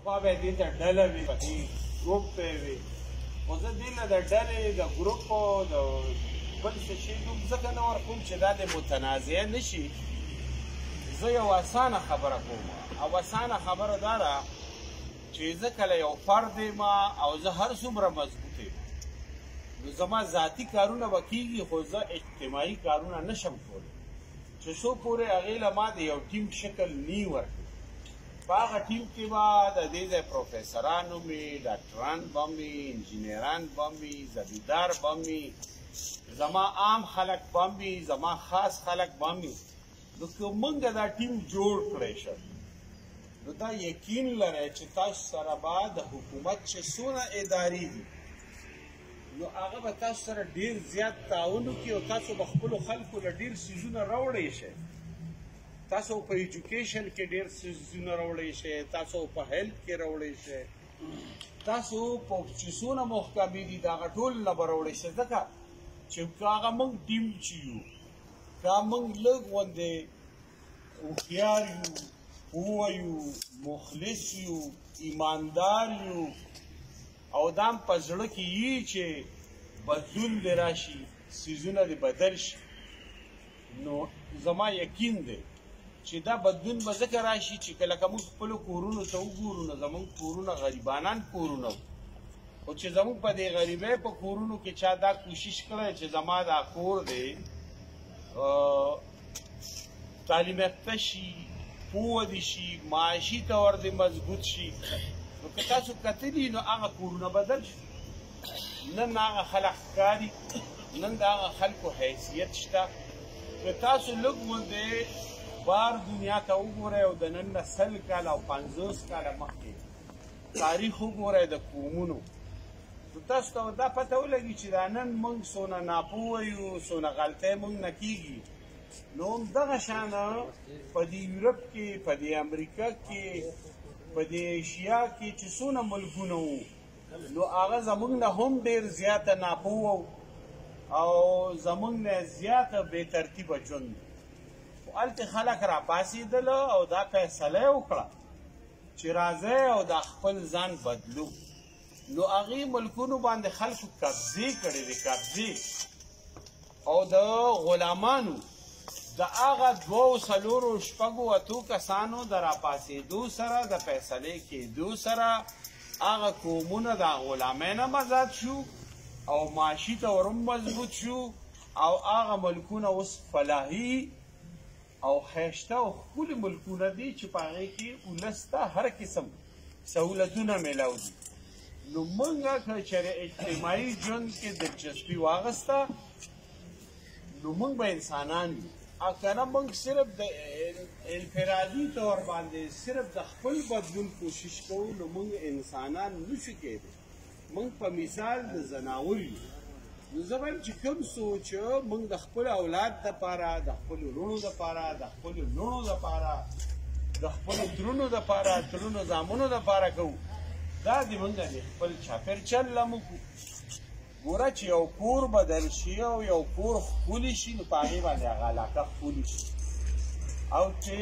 پخوا به دې ته ډله وي په دې ګروپ به وي خو زه دې له د ډلې د ګروپ د بل څه شي نوم ځکه نه ورکوم چې دا د متنازعه نه شي زه یو اسانه خبره کوم او اسانه خبره دا ده چې زه کله یو فرد یم او زه هر څومره مضبوط یم نو زما ذاتي کارونه به کېږي خو زه اجتماعي کارونه نشم کولی چې څو پورې هغې له ما د یو ټیم شکل نی ورکړي په هغه ټیم کې به د دې ځای پروفیسران وي ډاکټران به وي انجینران به وي زمیندار به وي زما عام خلک به وي زما خاص خلک به وي نو که موږ دا ټیم جوړ کړی شو نو دا یقین لرئ چې تاسو سره به د حکومت چې څونه ادارې دي نو هغه به تاسو سره ډېر زیات تعاون وکړي او تاسو به خپلو خلکو له ډېر څیزونه راوړی شئ تاسو په ایجوکیشن کې ډېر څیزونه راوړی شئ تاسو په هیلث کې راوړی شئ تاسو په چې څونه محکمې دي د هغه ټول نه به راوړی شئ ځکه چې که هغه موږ ټیم چې یو که موږ لږ غوندې هوښیار یو پوه یو مخلص یو ایماندار یو او دا هم په زړه کې یي چې بدلون دې راشي څیزونه دې بدل شي نو زما یقین دی چې دا بدلون به ځکه راشي چې کله که موږ خپلو کورونو ته وګورو نو زموږ کورونه غریبانان کورونه خو چې زموږ په دې غریبۍ په کورونو کې چا دا کوشش کړی چې زما دا کور دی تعلیم یافته شي پوه دې شي معاشي طور دې مضبوط شي نو که تاسو کتلي نو هغه کورونه بدل شي نن هغه خلک ښکاري نن د هغه خلکو حیثیت شته که تاسو لږ غوندې بار دنیا ته وګورئ او د نن نه 100 کاله او 50 کاله مخکې تاریخ وګورئ د قومونو نو تاسو ته دا پته ولګي چې دا نن موږ څونه ناپوه یو څونه غلطۍ موږ نه کېږي نو همدغه شانه په دې یورپ کې په دې امریکا کې په دې ایشیا کې چې څونه ملکونه وو نو هغه زموږ نه هم ډېر زیاته ناپوه او زموږ نه زیاته بې ترتیبه ژوند خو هلته خلک راپاڅېدله او دا فیصله یې وکړه چې راځئ او دا خپل ځان بدلو نو هغې ملکونو باندې خلکو قبضې کړې وې قبضې او د غلامانو د هغه 2 4 شپږو اتو کسانو د راپاڅېدو سره د فیصلې کېدو سره هغه قومونه د غلامۍ نه آزاد شو او معاشي طور هم مضبوط شو او هغه ملکونه اوس فلاحي او ښایسته او ښکلي ملکونه دي چې په هغې کې ولس ته هر قسم سهولتونه میلاو دي نو موږ که چېرې اجتماعي ژوند کې دلچسپي واخیسته نو موږ به انسانان یو او که نه موږ صرف د انفرادي طور باندې صرف د خپل بدلون کوشش کوو نو موږ انسانان نشو کېدی موږ په مثال د ځناور یو نو زه وایم چې کوم سوچ موږ د خپل اولاد دپاره د خپلو لوڼو دپاره د خپلو لوڼو دپاره د خپلو ترونو دپاره ترونو زامنو دپاره کوو دا دې موږ د خپل چاپېرچل له موږ ګوره چې یو کور بدل شي او یو کور ښکلي شي نو په هغې باندې هغه علاقه ښکلي شي او چې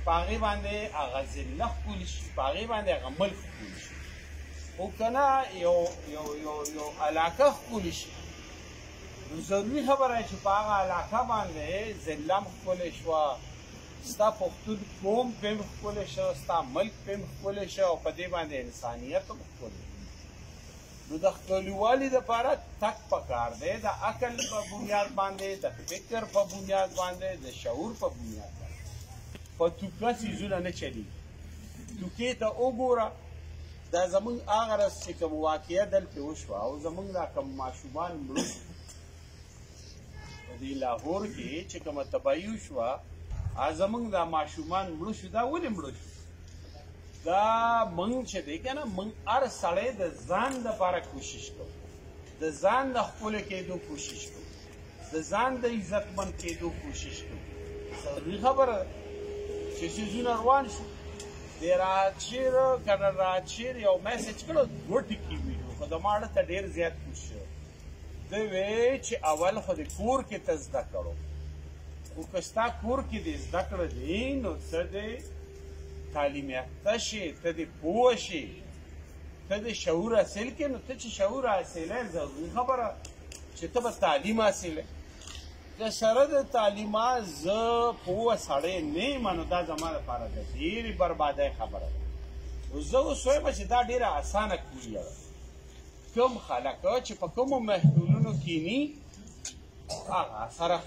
په هغې باندې هغه ضلع ښکلي شي په هغې باندې هغه ملک ښکلي شي خو که نه یو علاقه ښکلي شي نو ضروري خبره چې په هغه علاقه باندې ضلع هم ښکلې شوه ستا پښتون قوم پې هم ښکلی شو ستا ملک پې هم ښکلی شو او په دې باندې انسانیت هم ښکلی نو د ښکلیوالي دپاره تک پکار دی د عقل په بنیاد باندې د فکر په بنیاد باندې د شعور په بنیاد باندې په توکه څیزونه نه چلېږي توکې ته وګوره دا زموږ هغه ورځ چې کوم واقعه دلته وشوه او زموږ دا کوم ماشومان مړه شو په دې لاهور کې چې کومه تباهي وشوه زموږ دا ماشومان مړه شو دا ولې مړه شو دا موږ چې دی که نه موږ هر سړی د ځان دپاره کوشش کوو د ځان د ښکلي کېدو کوشش کوو د ځان د عزتمند کېدو کوشش کوو ضروري خبره ده چې څیزونه روان شو د راحت شعر که نه راحت شعر یو میسج کړو 2 ټکي ویډیو خو زما اړه ته ډېر زیات کوشش شوی ده وی چې اول خو د کور کې ته زده کړو خو که ستا کور کې دې زده کړه دي نو څه دی تعلیم یافته شې ته دې پوه شې ته د شعور حاصل کړې نو ته چې شعور حاصلې ضروري خبره چې ته به تعلیم حاصلې د سره د تعلیمه زه پوه سړی نه یم نو دا زما لپاره د ډېرې بربادۍ خبره ده نو زه اوس وایم چې دا ډېره اسانه کلیه ده کوم خلک چې په کومو محفلونو کیني هغه سره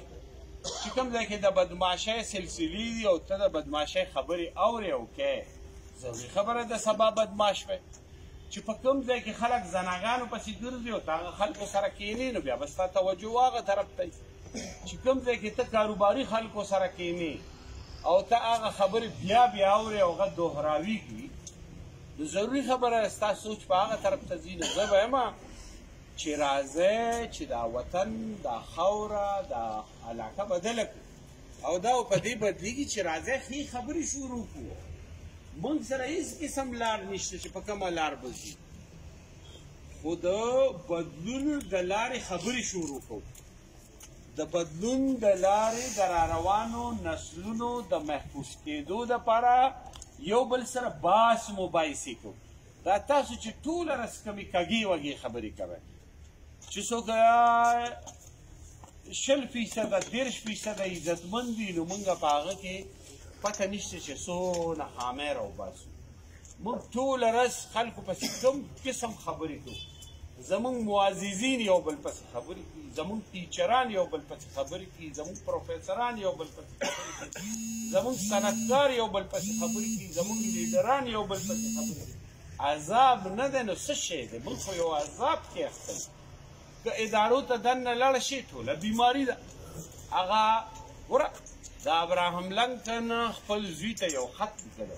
چې کوم ځای کې د بدماشۍ سلسلې دي او ته د بدماشۍ خبرې اورې او کې ضروري خبره ده سبا بدماش وی چې په کوم ځای کې خلک زناګانو پسې ګرځي او ته هغه خلکو سره کینې نو بیا به ستا توجه هغه طرف ته چې کوم ځای کې ته کاروباري خلکو سره کینې او ته هغه خبرې بیا بیا اورې او هغه دوهراویږي نو ضروري خبره ستا سوچ په هغه طرف ته ځي نو زه به یم چې راځئ چې دا وطن دا خاوره دا علاقه بدله کړو او دا په دې بدلېږي چې راځئ ښې خبرې شروع کړو موږ سره هېڅ قسم لار نشته چې په کومه لار به ځي خو د بدلون د لارې خبرې شروع کوو د بدلون د لارې د راروانو نسلونو د محفوظ کېدو دپاره یو بل سره باس مباحثې کوو دا تاسو چې ټوله رس کمې کږې وږې خبرې کوئ چې څوک 20% 30% عزتمند وي نو موږ په هغه کې پته نشته چې څونه خامۍ راوباسو موږ ټوله ورځ خلکو پسې کوم قسم خبرې کوو زمونږ معززین یو بل پسې خبرې کوي زمونږ ټیچران یو بل پسې خبرې کوي زمونږ پروفیسران یو بل پسې خبرې کوي زمونږ صنعتکار یو بل پسې خبرې کوي زمونږ لیډران یو بل پسې خبرې کوي عذاب نه دی نو څه شی دی موږ خو یو عذاب کې اخته یو که ادارو ته دننه لاړه شي ټوله بیماري ده هغه وره د ابراهم لنکن خپل زوی ته یو خط لیکلی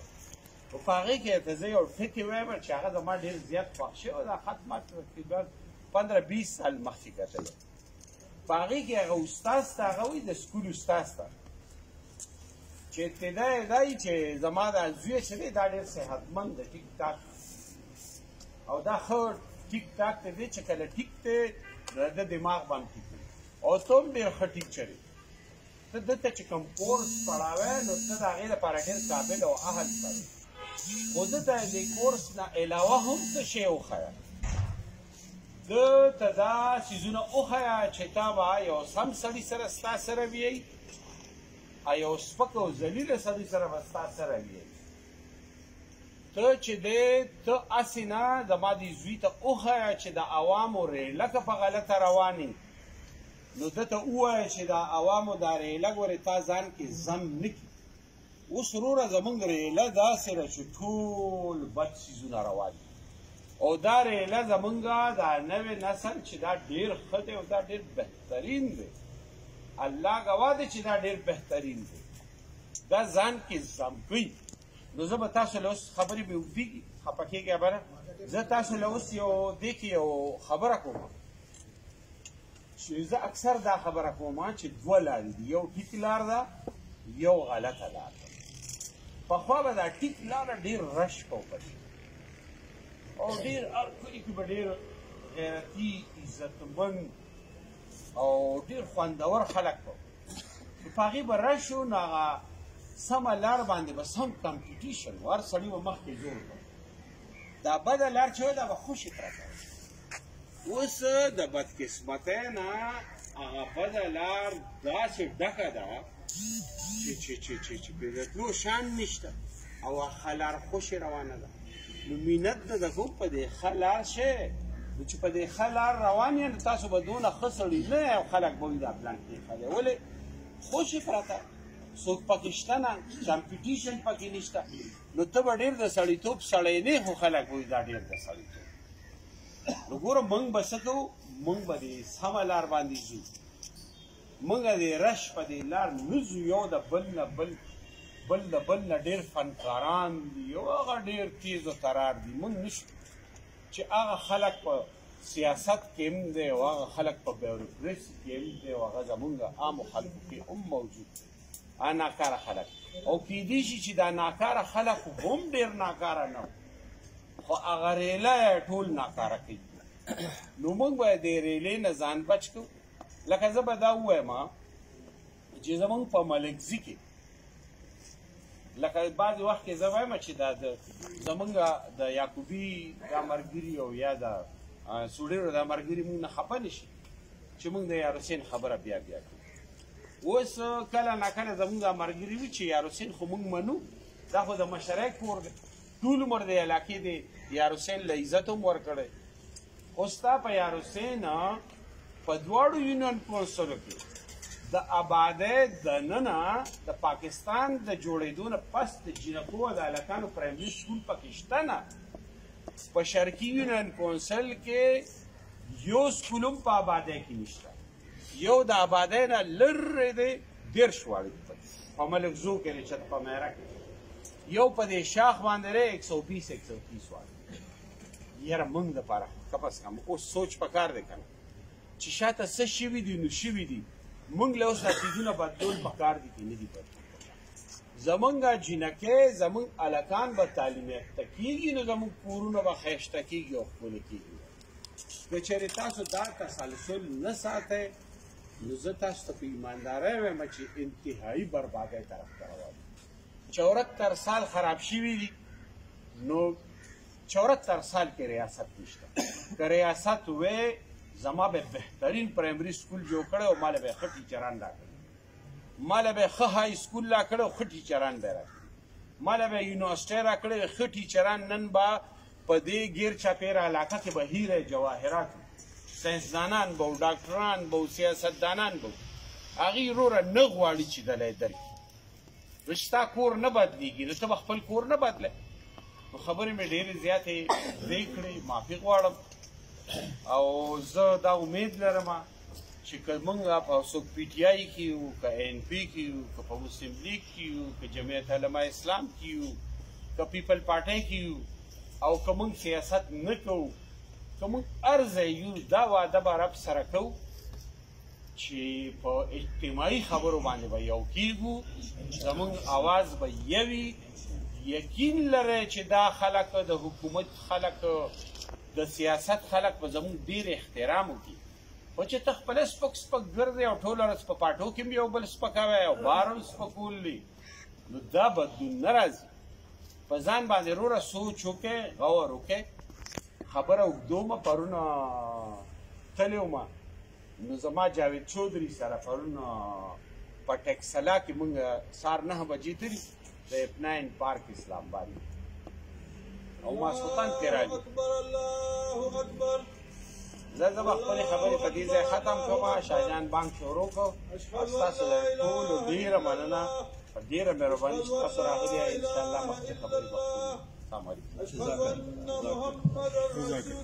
په هغې کې ته زه یو ټکي وایم چې هغه زما ډېر زیات خوښ شوی دا خط ما تقریبا 15-20 سال مخکې کتلی په هغې کې هغه استاذ ته هغه وایي د سکول استاذ ته چې ابتدا یې دا وي چې زما دا زوی چې دی دا ډېر صحتمند دی ټیک ټاک او دا ښه ټیک ټاک ته دی چې کله ټیک دی د دماغ باندې ټیک دی او ته هم ډېر ښه ټیچر یې ته دلته چې کوم کورس پړاوی نو ته د هغې لپاره ډېر قابل او اهل سړی خو ده ته د کورس نه علاوه هم څه شی وښیه ده ته دا څیزونه وښیه چې تا به یو سم سړي سره ستا سره ویئ او یو سپک او ذلیله سړي سره به ستا سره ویئ ته چې دی ته هسې نه زما دې زوی ته وښیه چې د عوامو ریله که په غلطه روانې نو ده ته ووایه چې د عوامو دا ریله ګورې تا ځان کې ضم نه کړي اوس وروره زمونږ ریله داسې ده چې ټول بد څیزونه روان دي او دا ریله زمونږ دا نوی نسل چې دا ډېر ښه دی او دا ډېر بهترین دی الله ګواه دی چې دا ډېر بهترین دی دا ځان کې ضم کوي نو زه به تاسو له اوس خبرې مې اوږدېږي خفه کېږئ به نه زه تاسو له اوس یو دې کې یو خبره کوم چې زه اکثر دا خبره کوم چې دوه لارې دي یو ټیک لار ده یو غلطه لار ده پخوا به دا ټیک لاره ډېر رش به وکړي او ډېر هر کلي کې به ډېر غیرتي عزتمند او ډېر خوندور خلک به چې په هغې به رش و نو هغه سمه لار باندې به سم کمپیټیشن و هر سړي به مخکې جوړ کړو دا بده لار چې وی دا به خوشې پرته اوس د بدقسمتۍ نه هغه بده لار داسې ډکه ده چې پرې د تلو شان نشته او ښه لار خوشې روانه ده نو مینت نه ده کوم په دې ښه لار شی نو چې په دې ښه لار روان یې نو تاسو به دونه ښه سړي نه یې او خلک به وي دا پلان کې ښه دی ولې خوشې پرته څوک پکې شته نه کمپیټیشن پکې نشته نو ته به ډېر د سړیتوب سړی نه خو خلک به وي دا ډېر د سړیتوب نو ګوره موږ به څه کوو موږ به دې سمه لار باندې ځو موږ د رش په دې لار نه ځو یو د بل نه ډېر فنکاران دي یو هغه ډېر تیز و ترار دي موږ نشو چې هغه خلک په سیاست کې هم دی او هغه خلک په بیوروکراسي کې هم دی او هغه زمونږ عامو خلکو کې هم موجود دی هغه ناکاره خلک او کیدی شي چې دا ناکاره خلک هم ډېر ناکاره نه خو هغه ریله یې ټول ناکاره کوي نو موږ باید د ریلې نه ځان بچ کړو لکه زه به دا ووایم چې زمونږ په ملکزي کې لکه بعضې وخت کې زه وایم چې دا زمونږ د یعقوبي دا ملګري او یا د سوډیرو دا ملګري مونږ نه خفه نه شي چې مونږ د یارحسین خبره بیا بیا کوو. اوس کله ناکله زمونږ دا ملګري وي چې یارحسین خو مونږ منو، دا خو د مشرۍ کور دی، ټول عمر د علاقې د یارحسین له عزت هم ورکړی. خو ستا په یارحسین په دواړو یونین کونسلو کې د آبادۍ دننه د پاکستان د جوړېدو نه پس د جینکو او د هلکانو پرایمري سکول پکې شته نه. په شرقي یونین کونسل کې یو سکول هم په آبادۍ کې نشته، یو د آبادۍ نه لرې دی 10 واړه په ملک زو کې دی چې په میره کې، یو په دې شاخ باندې دی 120 واړه. یاره موږ دپاره کم از کم اوس سوچ پکار دی که نه چې شاته څه شوي دي نو شوي دي، موږ له اوس دا څیزونه بدلول پکار دي چې نه دي بدلول. زمونږ جینکې زمونږ هلکان به تعلیم یافته کېږي نو زمونږ کورونه به ښایسته کېږي او ښکلي کېږي. که چېرې تاسو دا تسلسل نه ساتئ نو زه تاسو ته په ایماندارۍ وایم چې انتهایي بربادۍ طرف ته روان دي. 74 سال خراب شوي دي نو 74 سال کې ریاست نشته. که ریاست وی زما به بهترین پرایمري سکول جوړ کړی او ما له به ښه ټیچران راکړي، ما له به ښه های سکول راکړی او ښه ټیچران به یې راکړي، ما له به یونیورسټۍ راکړی ښه ټیچران. نن به په دې ګیر چاپېره علاقه کې به هیره جواهرات ساینسدانان به و، ډاکټران به و، سیاستدانان به و. هغې وروره نه غواړي چې دلی درکړي. نو چې ستا کور نه بدلېږي نو ته به خپل کور نه بدلی. نو خبرې مې ډېرې زیاتې پرې کړې، معافي غواړم. او زه دا امید لرم چې که موږ په څوک پی ټي آی کې یو، که این پي کې یو، که په مسلم لیگ کې یو، که جمعیت علماء اسلام کې یو، که پیپل پارټۍ کې یو، او که موږ سیاست نه کوو، که موږ هر ځای یو، دا وعده به رب سره کوو چې په اجتماعي خبرو باندې به یو کېږو، زموږ اواز به یوي. یقین لرئ چې دا خلک د حکومت خلک د سیاست خلک به زموږ ډېر احترام وکړي. خو چې ته خپله سپک سپک ګرځې او ټوله ورځ په پاټو کې هم یو بل سپکوی او بهر هم سپکول دي، نو دا بدلون نه راځي. په ځان باندې وروره سوچ وکړئ، غور وکړئ. خبره اوږدومه، پرون تللی ومه نو زما جاوید چودري سره پرون په ټکسلا کې مونږ سهار 9 بجې تلي د اپناین پارک اسلام آباد او ماسخوتن کې راځي. زه به خپلې خبرې په دې ځای ختم کوم. شاهجان بانک شروع کړو. ستاسو ټولو ډېره مننه، ډېره مهرباني چې تاسو راغلي یاست. انشاءالله مخکې خبرې به کوو. السلام علیکم.